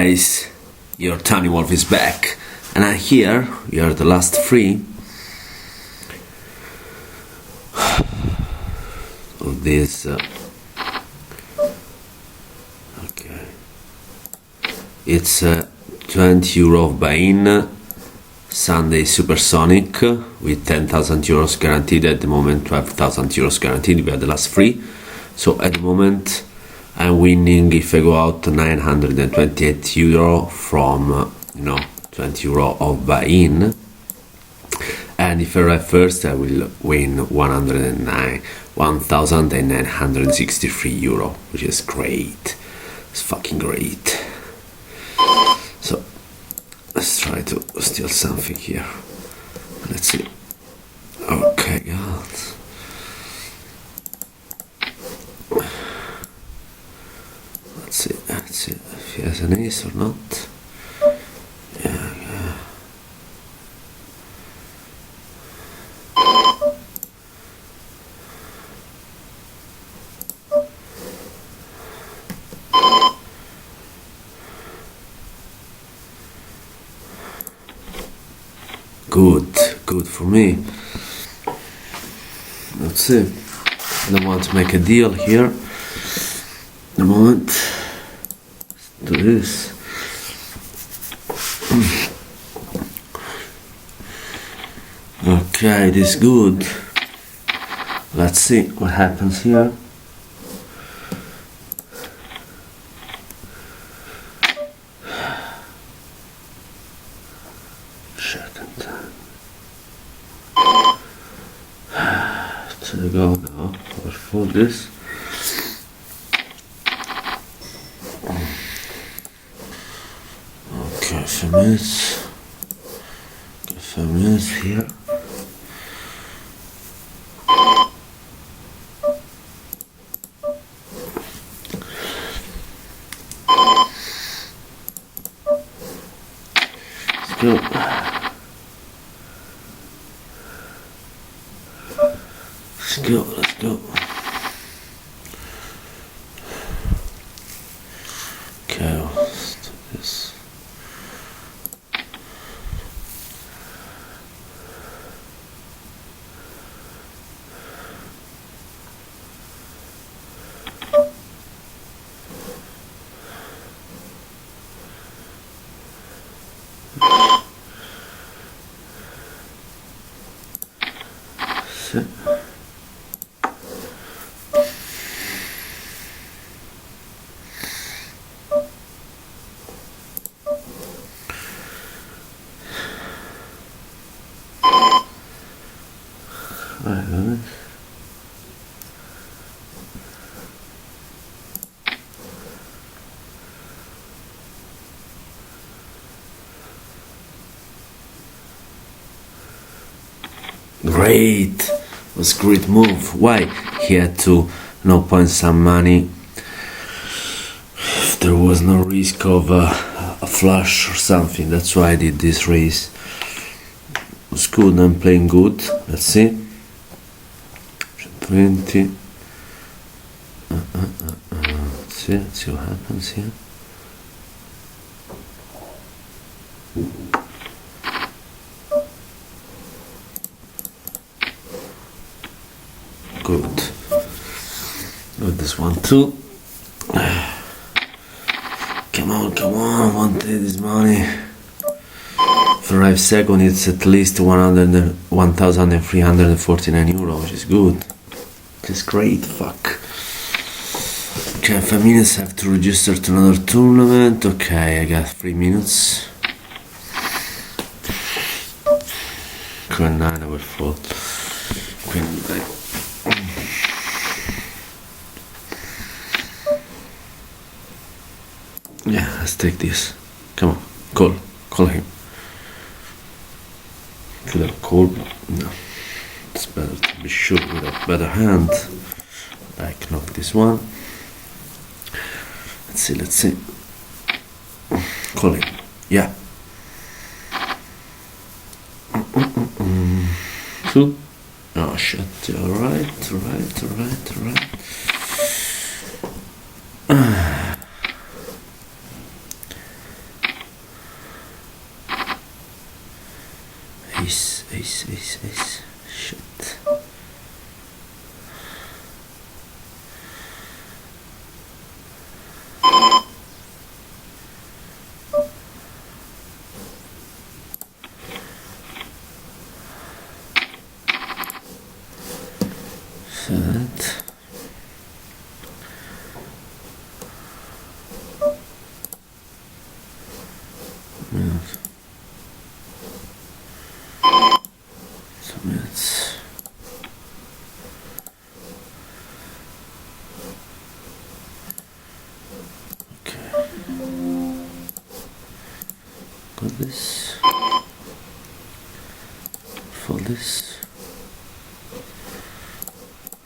guys, your tanywolf is back, and I'm here. We are the last three of this. Okay, it's 20 euro of buy-in, Sunday Supersonic with 10,000 euros guaranteed. At the moment, 12,000 euros guaranteed. We are the last three, so at the moment I'm winning if I go out 928 euro from 20 euro of buy-in, and if I arrive first I will win 1,963 euro, which is great. It's fucking great. So let's try to steal something here. Let's see. Okay, God. Let's see if he has an ace or not. Yeah. Good for me. Let's see. I don't want to make a deal here. The moment. Let's do this. Okay, this is good. Let's see what happens here. Second time. To the go now. I'll fold this. Okay, 5 minutes. 5 minutes here. Let's go. Let's go. Okay, let's do this. Sit. Great, it was a great move. Why? He had to point some money. There was no risk of a flush or something. That's why I did this raise. It was good. I'm playing good. Let's see. 20. Let's see what happens here. Good. This one too. Come on, I want this money. For 5 seconds, it's at least 1,349 euro, which is good. It's great. Fuck. Okay, 5 minutes. I have to register to another tournament. Okay, I got 3 minutes. Queen 9, I will fold. Queen 9. Yeah, let's take this. Come on, call him. Could have called, but no. It's better to be sure with a better hand. Like knock this one. Let's see. Call him. Yeah. 2. Oh shit. Alright. Ace, ace, ace, ace. Shit. That. Minutes. Okay. Got this. For this.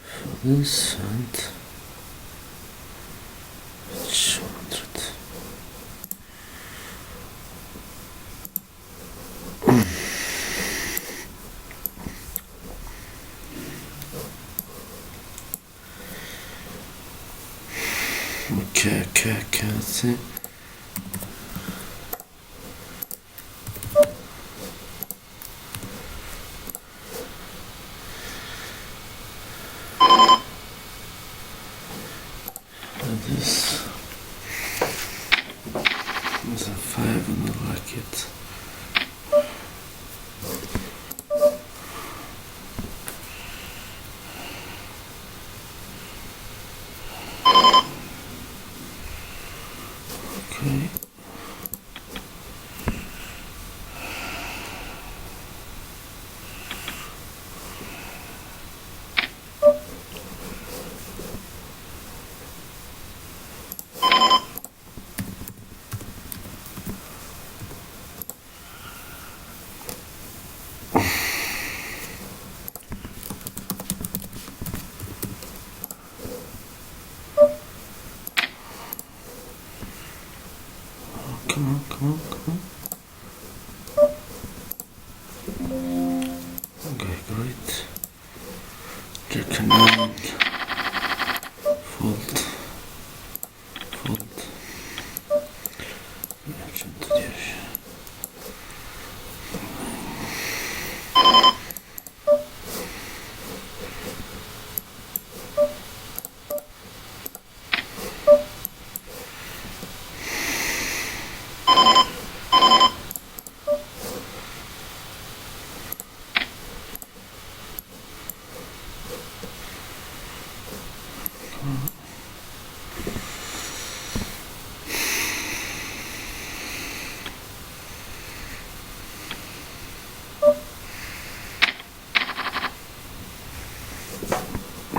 For this and 200. Okay, let's see. This is a 5 and I like it. Okay. Come on. Okay, great. Jack and 9. Fold. Reaction to the action.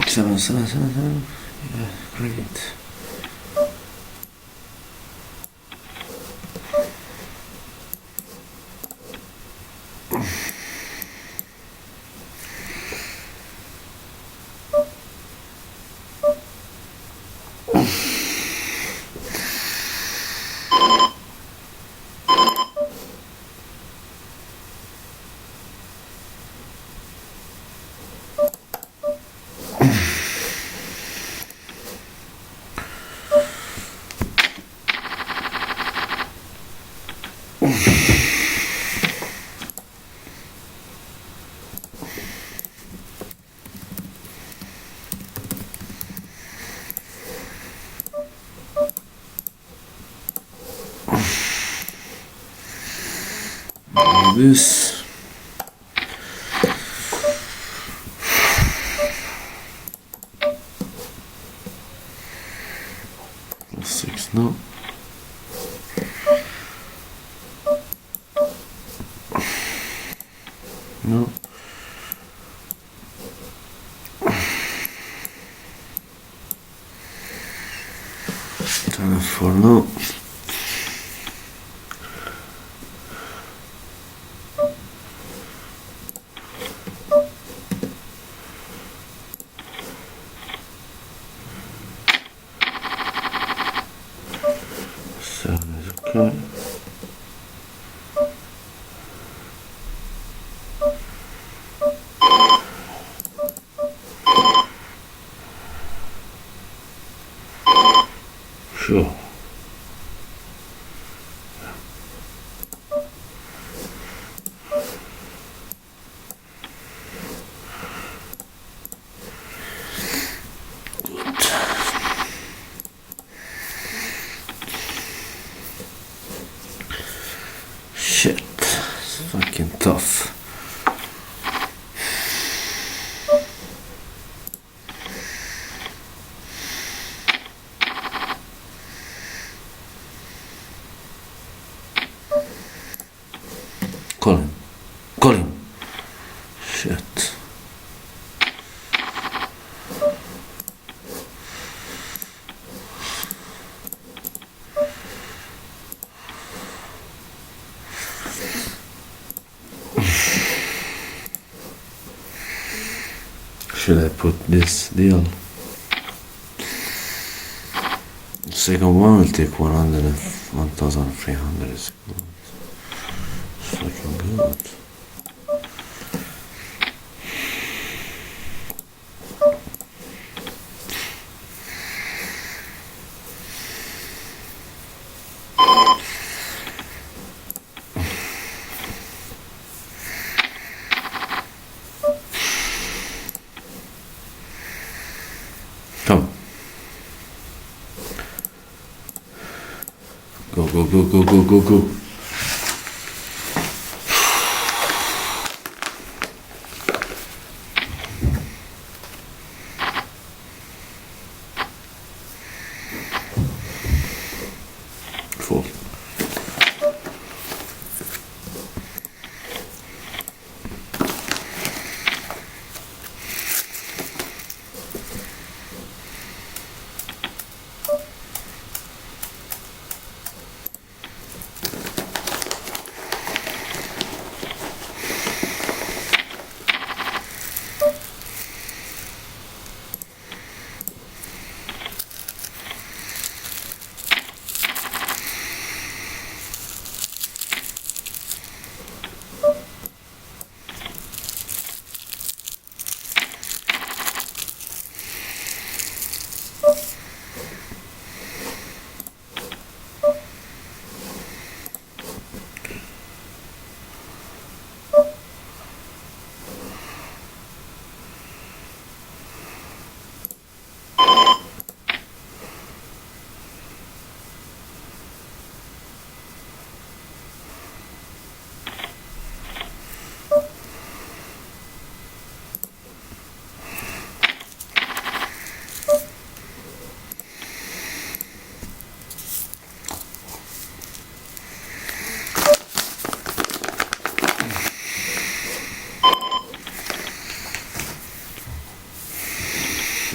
Seven. Yeah, great. This 6 no. No. Turn 4 no. Okay. Sure. tough. Call him. Call him. Shit. Should I put this deal? The second one will take 1,300. It's fucking good. Come. Go, go, go, go, go, go, go. Full.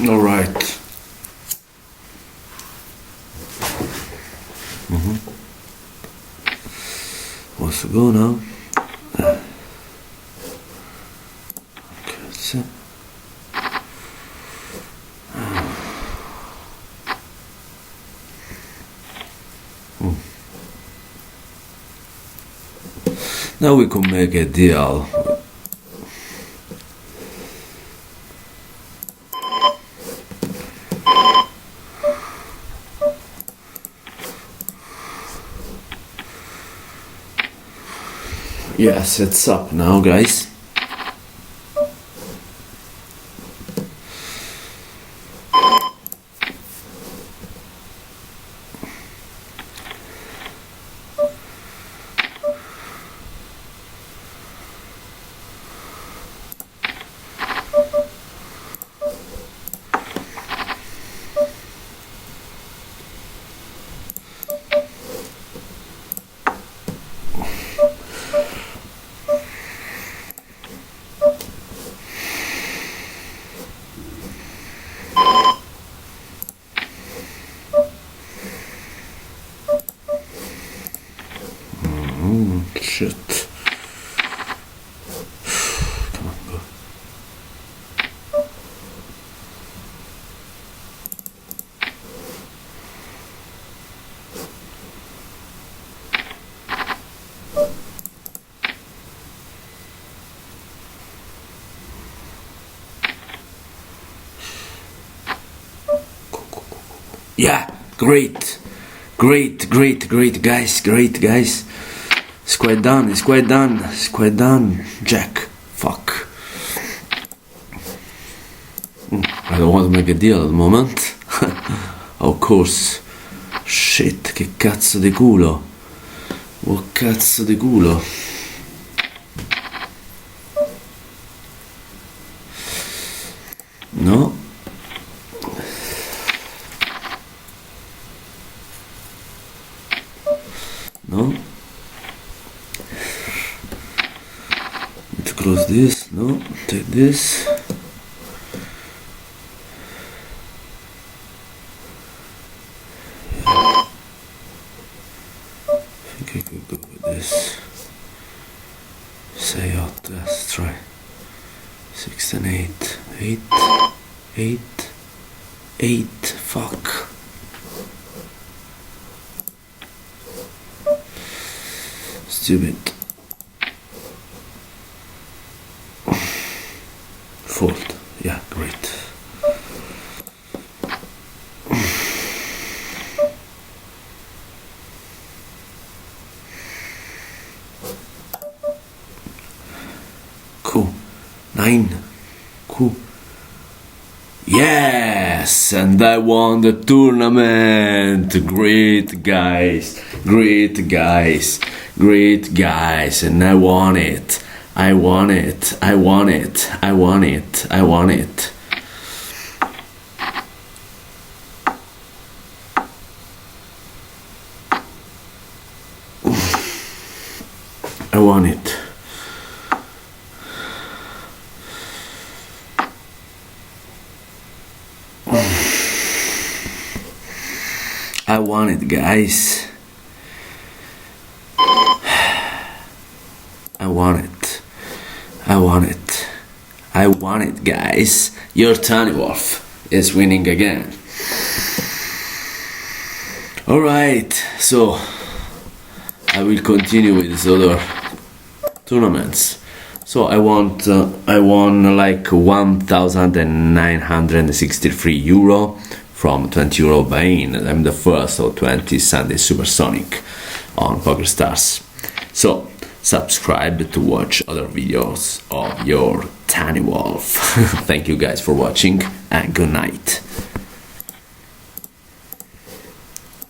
All right. What's the go now? Okay, that's it. Now we can make a deal. Yes, it's up now, guys. Shit. Come on, go. Yeah, great, guys. It's quite done, Jack. Fuck. I don't want to make a deal at the moment. Of course. Shit, che cazzo di culo. Oh, cazzo di culo. No. No. Need to close this. No. Take this. I think I could go with this. Say out. Let's try. 6 and 8. 8. 8. 8. Fuck. Stupid. Fold. Yeah, great. Cool. 9. Cool. Yes, and I won the tournament. Great guys, great guys, great guys, and I won it. I won it. I won it. I won it. I won it. I won it. I won it, guys. I won it. I won it. I won it, guys. Your tanywolf is winning again. Alright, so I will continue with these other tournaments. So I won like 1,963 euro from 20 euro buy-in. I'm the first of 20 Sunday Supersonic on POKERSTARS. So subscribe to watch other videos of your tanywolf. Thank you guys for watching and good night.